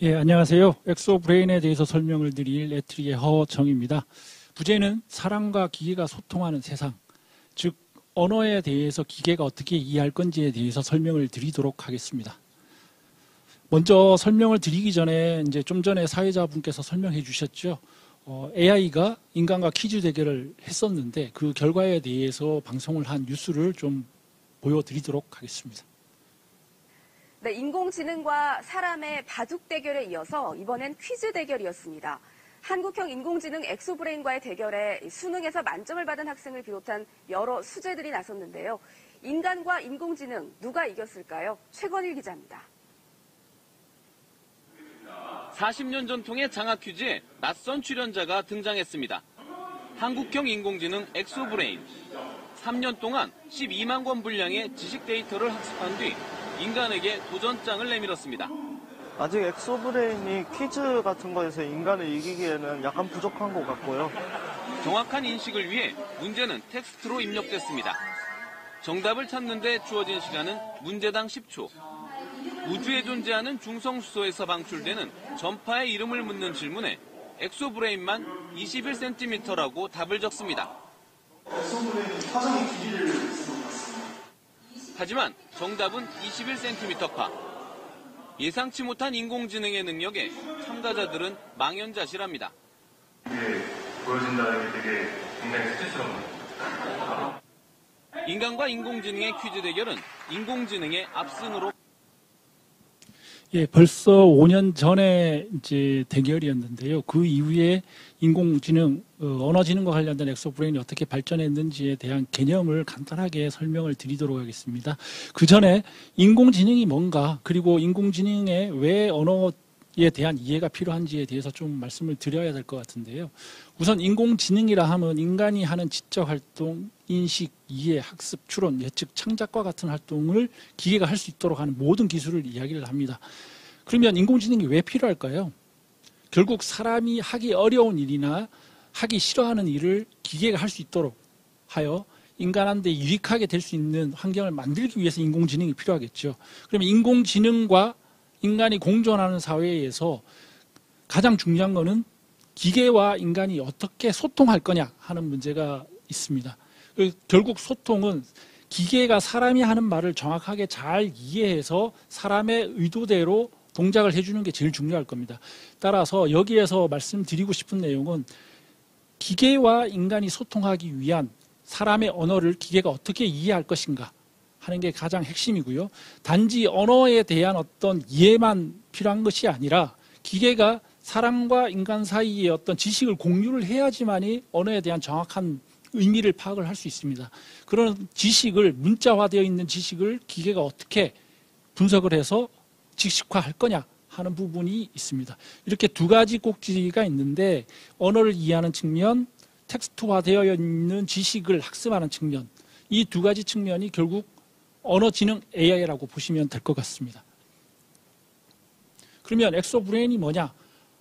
예, 안녕하세요. 엑소브레인에 대해서 설명을 드릴 애트리의 허정입니다. 부제는 사람과 기계가 소통하는 세상, 즉 언어에 대해서 기계가 어떻게 이해할 건지에 대해서 설명을 드리도록 하겠습니다. 먼저 설명을 드리기 전에 이제 좀 전에 사회자분께서 설명해 주셨죠. AI가 인간과 퀴즈 대결을 했었는데 그 결과에 대해서 방송을 한 뉴스를 좀 보여드리도록 하겠습니다. 네, 인공지능과 사람의 바둑 대결에 이어서 이번엔 퀴즈 대결이었습니다. 한국형 인공지능 엑소브레인과의 대결에 수능에서 만점을 받은 학생을 비롯한 여러 수재들이 나섰는데요. 인간과 인공지능 누가 이겼을까요? 최건일 기자입니다. 40년 전통의 장학 퀴즈에 낯선 출연자가 등장했습니다. 한국형 인공지능 엑소브레인. 3년 동안 12만 권 분량의 지식 데이터를 학습한 뒤 인간에게 도전장을 내밀었습니다. 아직 엑소브레인이 퀴즈 같은 거에서 인간을 이기기에는 약간 부족한 것 같고요. 정확한 인식을 위해 문제는 텍스트로 입력됐습니다. 정답을 찾는 데 주어진 시간은 문제당 10초. 우주에 존재하는 중성수소에서 방출되는 전파의 이름을 묻는 질문에 엑소브레인만 21cm라고 답을 적습니다. 엑소브레인은 화성의 길이를 쓰는 것 같습니다. 하지만 정답은 21cm파. 예상치 못한 인공지능의 능력에 참가자들은 망연자실합니다. 이게 보여진다는 게 되게 굉장히 수치스럽네요. 인간과 인공지능의 퀴즈 대결은 인공지능의 압승으로. 예, 벌써 5년 전에 이제 대결이었는데요. 그 이후에 인공지능, 언어지능과 관련된 엑소브레인이 어떻게 발전했는지에 대한 개념을 간단하게 설명을 드리도록 하겠습니다. 그 전에 인공지능이 뭔가, 그리고 인공지능의 왜 언어에 대한 이해가 필요한지에 대해서 좀 말씀을 드려야 될 것 같은데요. 우선 인공지능이라 하면 인간이 하는 지적 활동, 인식, 이해, 학습, 추론, 예측, 창작과 같은 활동을 기계가 할 수 있도록 하는 모든 기술을 이야기를 합니다. 그러면 인공지능이 왜 필요할까요? 결국 사람이 하기 어려운 일이나 하기 싫어하는 일을 기계가 할 수 있도록 하여 인간한테 유익하게 될 수 있는 환경을 만들기 위해서 인공지능이 필요하겠죠. 그러면 인공지능과 인간이 공존하는 사회에서 가장 중요한 것은 기계와 인간이 어떻게 소통할 거냐 하는 문제가 있습니다. 결국 소통은 기계가 사람이 하는 말을 정확하게 잘 이해해서 사람의 의도대로 동작을 해주는 게 제일 중요할 겁니다. 따라서 여기에서 말씀드리고 싶은 내용은 기계와 인간이 소통하기 위한 사람의 언어를 기계가 어떻게 이해할 것인가 하는 게 가장 핵심이고요. 단지 언어에 대한 어떤 이해만 필요한 것이 아니라 기계가 사람과 인간 사이의 어떤 지식을 공유를 해야지만이 언어에 대한 정확한 의미를 파악을 할 수 있습니다. 그런 지식을, 문자화되어 있는 지식을 기계가 어떻게 분석을 해서 직식화할 거냐 하는 부분이 있습니다. 이렇게 두 가지 꼭지가 있는데 언어를 이해하는 측면, 텍스트화되어 있는 지식을 학습하는 측면, 이 두 가지 측면이 결국 언어지능 AI라고 보시면 될 것 같습니다. 그러면 엑소브레인이 뭐냐?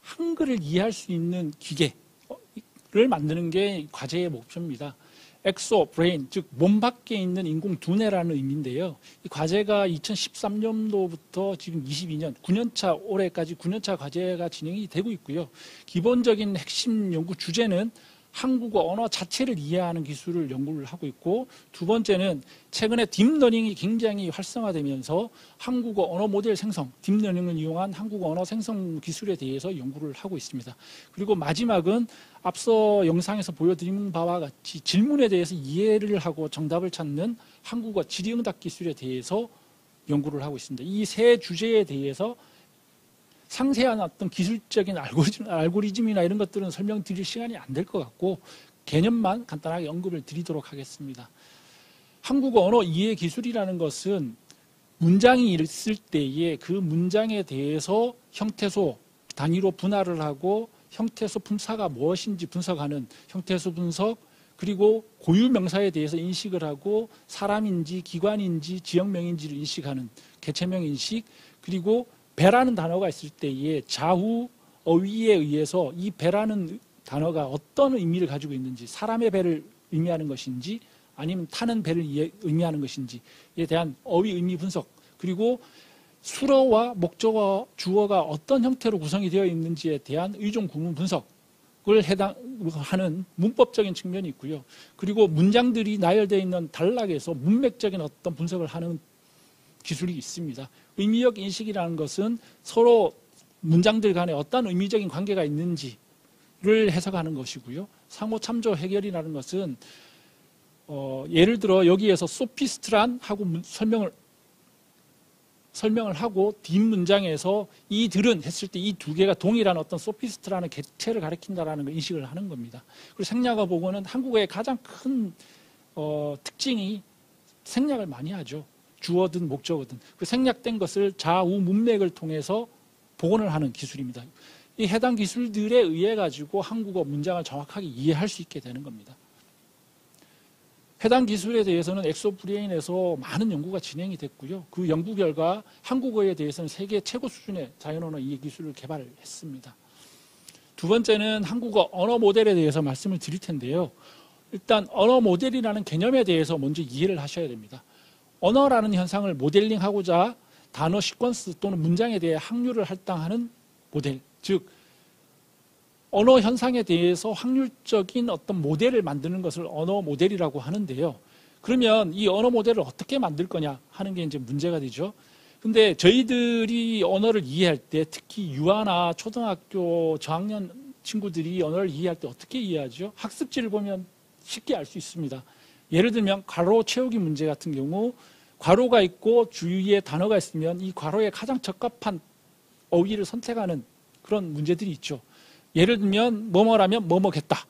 한글을 이해할 수 있는 기계를 만드는 게 과제의 목표입니다. 엑소브레인, 즉 몸 밖에 있는 인공 두뇌라는 의미인데요. 이 과제가 2013년도부터 지금 22년, 9년차, 올해까지 9년차 과제가 진행이 되고 있고요. 기본적인 핵심 연구 주제는 한국어 언어 자체를 이해하는 기술을 연구를 하고 있고, 두 번째는 최근에 딥러닝이 굉장히 활성화되면서 한국어 언어 모델 생성, 딥러닝을 이용한 한국어 언어 생성 기술에 대해서 연구를 하고 있습니다. 그리고 마지막은 앞서 영상에서 보여드린 바와 같이 질문에 대해서 이해를 하고 정답을 찾는 한국어 질의응답 기술에 대해서 연구를 하고 있습니다. 이 세 주제에 대해서 상세한 어떤 기술적인 알고리즘이나 이런 것들은 설명드릴 시간이 안 될 것 같고 개념만 간단하게 언급을 드리도록 하겠습니다. 한국어 언어 이해 기술이라는 것은 문장이 있을 때에 그 문장에 대해서 형태소 단위로 분할을 하고 형태소 품사가 무엇인지 분석하는 형태소 분석, 그리고 고유 명사에 대해서 인식을 하고 사람인지 기관인지 지역명인지를 인식하는 개체명 인식, 그리고 배라는 단어가 있을 때에 좌우 어휘에 의해서 이 배라는 단어가 어떤 의미를 가지고 있는지, 사람의 배를 의미하는 것인지 아니면 타는 배를 의미하는 것인지에 대한 어휘 의미 분석, 그리고 수어와 목적어, 주어가 어떤 형태로 구성이 되어 있는지에 대한 의존 구문 분석을 해당하는 문법적인 측면이 있고요. 그리고 문장들이 나열되어 있는 단락에서 문맥적인 어떤 분석을 하는 기술이 있습니다. 의미적 인식이라는 것은 서로 문장들 간에 어떤 의미적인 관계가 있는지를 해석하는 것이고요. 상호 참조 해결이라는 것은 예를 들어 여기에서 소피스트란 하고 설명을 하고 뒷문장에서 이들은 했을 때 이 두 개가 동일한 어떤 소피스트라는 객체를 가리킨다라는 걸 인식을 하는 겁니다. 그리고 생략어 복원은 한국어의 가장 큰 특징이 생략을 많이 하죠. 주어든 목적어든. 그 생략된 것을 좌우 문맥을 통해서 복원을 하는 기술입니다. 이 해당 기술들에 의해 가지고 한국어 문장을 정확하게 이해할 수 있게 되는 겁니다. 해당 기술에 대해서는 엑소브레인에서 많은 연구가 진행이 됐고요. 그 연구 결과 한국어에 대해서는 세계 최고 수준의 자연언어 이해 기술을 개발했습니다. 두 번째는 한국어 언어 모델에 대해서 말씀을 드릴 텐데요. 일단 언어 모델이라는 개념에 대해서 먼저 이해를 하셔야 됩니다. 언어라는 현상을 모델링하고자 단어 시퀀스 또는 문장에 대해 확률을 할당하는 모델, 즉 언어 현상에 대해서 확률적인 어떤 모델을 만드는 것을 언어 모델이라고 하는데요. 그러면 이 언어 모델을 어떻게 만들 거냐 하는 게 이제 문제가 되죠. 근데 저희들이 언어를 이해할 때 특히 유아나 초등학교 저학년 친구들이 언어를 이해할 때 어떻게 이해하죠? 학습지를 보면 쉽게 알 수 있습니다. 예를 들면 괄호 채우기 문제 같은 경우 괄호가 있고 주위에 단어가 있으면 이 괄호에 가장 적합한 어휘를 선택하는 그런 문제들이 있죠. 예를 들면 뭐뭐라면 뭐뭐겠다.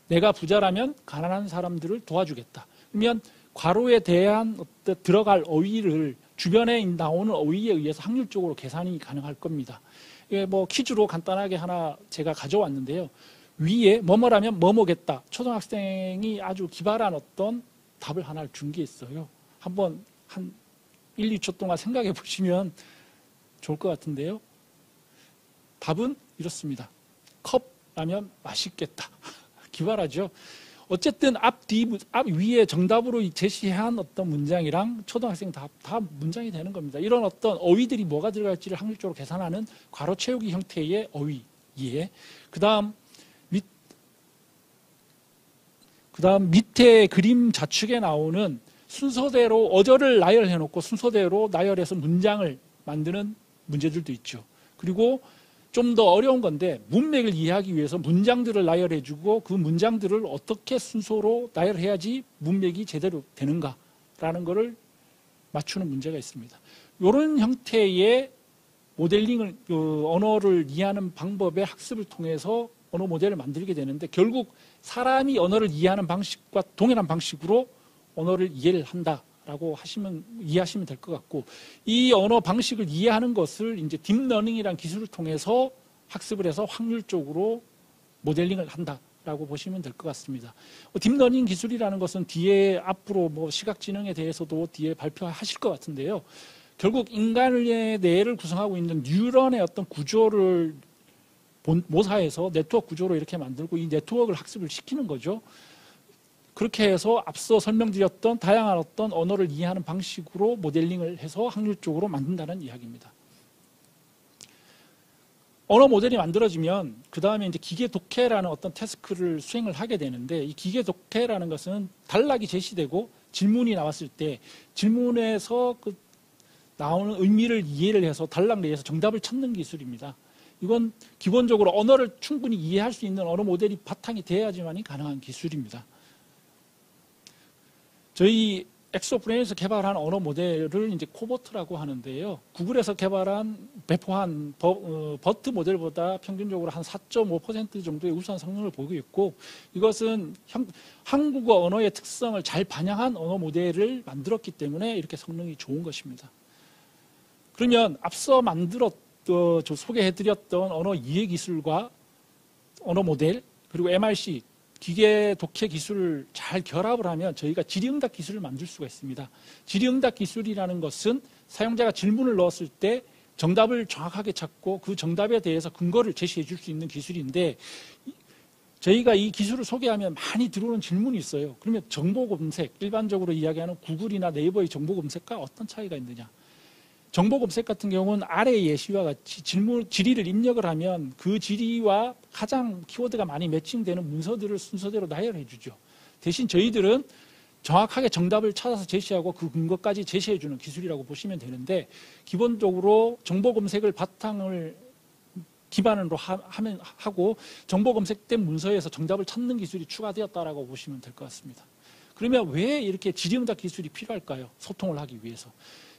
내가 부자라면 가난한 사람들을 도와주겠다. 그러면 괄호에 대한 어떤 들어갈 어휘를 주변에 나오는 어휘에 의해서 확률적으로 계산이 가능할 겁니다. 이게 뭐 퀴즈로 간단하게 하나 제가 가져왔는데요. 위에 뭐뭐라면 뭐뭐겠다. 초등학생이 아주 기발한 어떤 답을 하나를 준 게 있어요. 한번 한 1, 2초 동안 생각해 보시면 좋을 것 같은데요. 답은 이렇습니다. 컵라면 맛있겠다. 기발하죠. 어쨌든 앞 위에 정답으로 제시한 어떤 문장이랑 초등학생 다 문장이 되는 겁니다. 이런 어떤 어휘들이 뭐가 들어갈지를 확률적으로 계산하는 괄호 채우기 형태의 어휘 이해. 그다음 밑에 그림 좌측에 나오는 순서대로 어절을 나열해 놓고 순서대로 나열해서 문장을 만드는 문제들도 있죠. 그리고 좀 더 어려운 건데 문맥을 이해하기 위해서 문장들을 나열해주고 그 문장들을 어떻게 순서로 나열해야지 문맥이 제대로 되는가라는 것을 맞추는 문제가 있습니다. 이런 형태의 모델링을 언어를 이해하는 방법의 학습을 통해서 언어 모델을 만들게 되는데 결국 사람이 언어를 이해하는 방식과 동일한 방식으로 언어를 이해를 한다라고 이해하시면 될 것 같고 이 언어 방식을 이해하는 것을 이제 딥러닝이라는 기술을 통해서 학습을 해서 확률적으로 모델링을 한다라고 보시면 될 것 같습니다. 딥러닝 기술이라는 것은 뒤에 앞으로 뭐 시각지능에 대해서도 뒤에 발표하실 것 같은데요. 결국 인간의 뇌를 구성하고 있는 뉴런의 어떤 구조를 모사해서 네트워크 구조로 이렇게 만들고 이 네트워크를 학습을 시키는 거죠. 그렇게 해서 앞서 설명드렸던 다양한 어떤 언어를 이해하는 방식으로 모델링을 해서 확률적으로 만든다는 이야기입니다. 언어 모델이 만들어지면 그 다음에 이제 기계 독해라는 어떤 태스크를 수행을 하게 되는데 이 기계 독해라는 것은 단락이 제시되고 질문이 나왔을 때 질문에서 그 나오는 의미를 이해를 해서 단락 내에서 정답을 찾는 기술입니다. 이건 기본적으로 언어를 충분히 이해할 수 있는 언어 모델이 바탕이 돼야지만이 가능한 기술입니다. 저희 엑소브레인에서 개발한 언어 모델을 이제 코버트라고 하는데요. 구글에서 배포한 버트 모델보다 평균적으로 한 4.5% 정도의 우수한 성능을 보이고 있고 이것은 한국어 언어의 특성을 잘 반영한 언어 모델을 만들었기 때문에 이렇게 성능이 좋은 것입니다. 그러면 앞서 소개해드렸던 언어 이해 기술과 언어 모델 그리고 MRC 기계 독해 기술을 잘 결합을 하면 저희가 질의응답 기술을 만들 수가 있습니다. 질의응답 기술이라는 것은 사용자가 질문을 넣었을 때 정답을 정확하게 찾고 그 정답에 대해서 근거를 제시해 줄 수 있는 기술인데 저희가 이 기술을 소개하면 많이 들어오는 질문이 있어요. 그러면 정보 검색, 일반적으로 이야기하는 구글이나 네이버의 정보 검색과 어떤 차이가 있느냐. 정보 검색 같은 경우는 아래의 예시와 같이 질의를 입력을 하면 그 질의와 가장 키워드가 많이 매칭되는 문서들을 순서대로 나열해 주죠. 대신 저희들은 정확하게 정답을 찾아서 제시하고 그 근거까지 제시해 주는 기술이라고 보시면 되는데, 기본적으로 정보 검색을 바탕을 기반으로 하고 정보 검색된 문서에서 정답을 찾는 기술이 추가되었다라고 보시면 될 것 같습니다. 그러면 왜 이렇게 질의응답 기술이 필요할까요? 소통을 하기 위해서.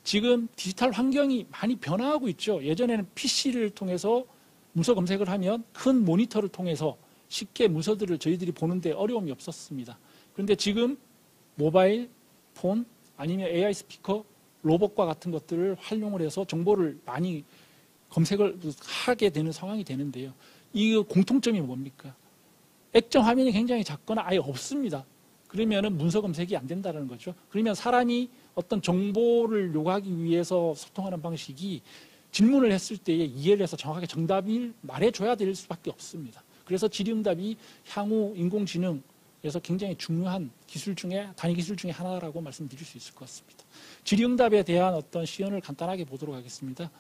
지금 디지털 환경이 많이 변화하고 있죠. 예전에는 PC를 통해서 문서 검색을 하면 큰 모니터를 통해서 쉽게 문서들을 저희들이 보는데 어려움이 없었습니다. 그런데 지금 모바일, 폰, 아니면 AI 스피커, 로봇과 같은 것들을 활용을 해서 정보를 많이 검색을 하게 되는 상황이 되는데요. 이 공통점이 뭡니까? 액정 화면이 굉장히 작거나 아예 없습니다. 그러면은 문서 검색이 안 된다는 거죠. 그러면 사람이 어떤 정보를 요구하기 위해서 소통하는 방식이 질문을 했을 때에 이해를 해서 정확하게 정답을 말해줘야 될 수밖에 없습니다. 그래서 질의응답이 향후 인공지능에서 굉장히 중요한 기술 중에 단위 기술 중에 하나라고 말씀드릴 수 있을 것 같습니다. 질의응답에 대한 어떤 시연을 간단하게 보도록 하겠습니다.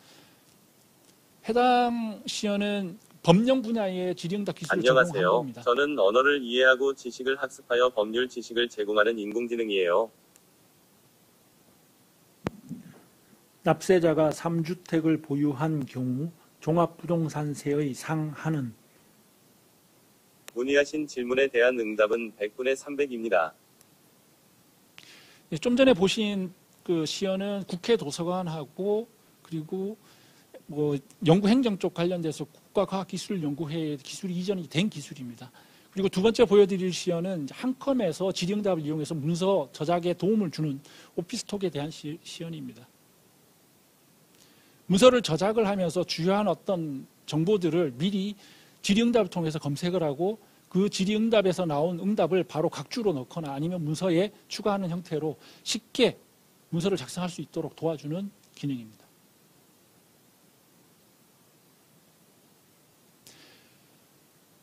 해당 시연은 법령 분야의 질의응답 기술을 제공한 안녕하세요. 겁니다. 저는 언어를 이해하고 지식을 학습하여 법률 지식을 제공하는 인공지능이에요. 납세자가 3주택을 보유한 경우 종합부동산세의 상한은? 문의하신 질문에 대한 응답은 100분의 300입니다. 좀 전에 보신 그 시연은 국회 도서관하고 그리고 뭐 연구행정 쪽 관련돼서 국가과학기술연구회의 기술이 이전이 된 기술입니다. 그리고 두 번째 보여드릴 시연은 한컴에서 질의응답을 이용해서 문서 저작에 도움을 주는 오피스톡에 대한 시연입니다. 문서를 저작을 하면서 주요한 어떤 정보들을 미리 질의응답을 통해서 검색을 하고 그 질의응답에서 나온 응답을 바로 각주로 넣거나 아니면 문서에 추가하는 형태로 쉽게 문서를 작성할 수 있도록 도와주는 기능입니다.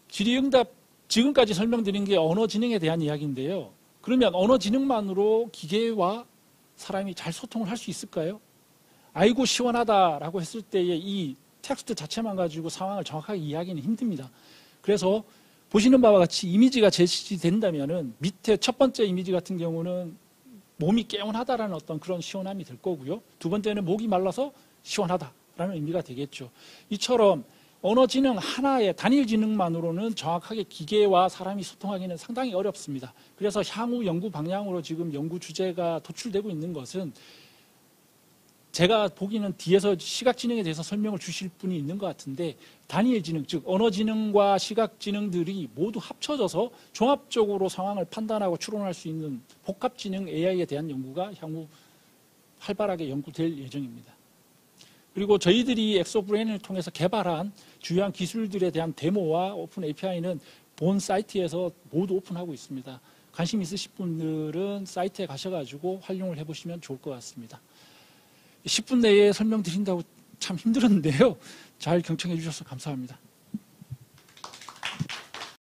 질의응답, 지금까지 설명드린 게 언어지능에 대한 이야기인데요. 그러면 언어지능만으로 기계와 사람이 잘 소통을 할 수 있을까요? 아이고 시원하다라고 했을 때의 이 텍스트 자체만 가지고 상황을 정확하게 이해하기는 힘듭니다. 그래서 보시는 바와 같이 이미지가 제시된다면은 밑에 첫 번째 이미지 같은 경우는 몸이 개운하다라는 어떤 그런 시원함이 될 거고요. 두 번째는 목이 말라서 시원하다라는 의미가 되겠죠. 이처럼 언어지능 하나의 단일 지능만으로는 정확하게 기계와 사람이 소통하기는 상당히 어렵습니다. 그래서 향후 연구 방향으로 지금 연구 주제가 도출되고 있는 것은 제가 보기에는 뒤에서 시각지능에 대해서 설명을 주실 분이 있는 것 같은데 단일 지능, 즉 언어지능과 시각지능들이 모두 합쳐져서 종합적으로 상황을 판단하고 추론할 수 있는 복합지능 AI에 대한 연구가 향후 활발하게 연구될 예정입니다. 그리고 저희들이 엑소브레인을 통해서 개발한 주요한 기술들에 대한 데모와 오픈 API는 본 사이트에서 모두 오픈하고 있습니다. 관심 있으신 분들은 사이트에 가셔가지고 활용을 해보시면 좋을 것 같습니다. 10분 내에 설명드린다고 참 힘들었는데요. 잘 경청해 주셔서 감사합니다.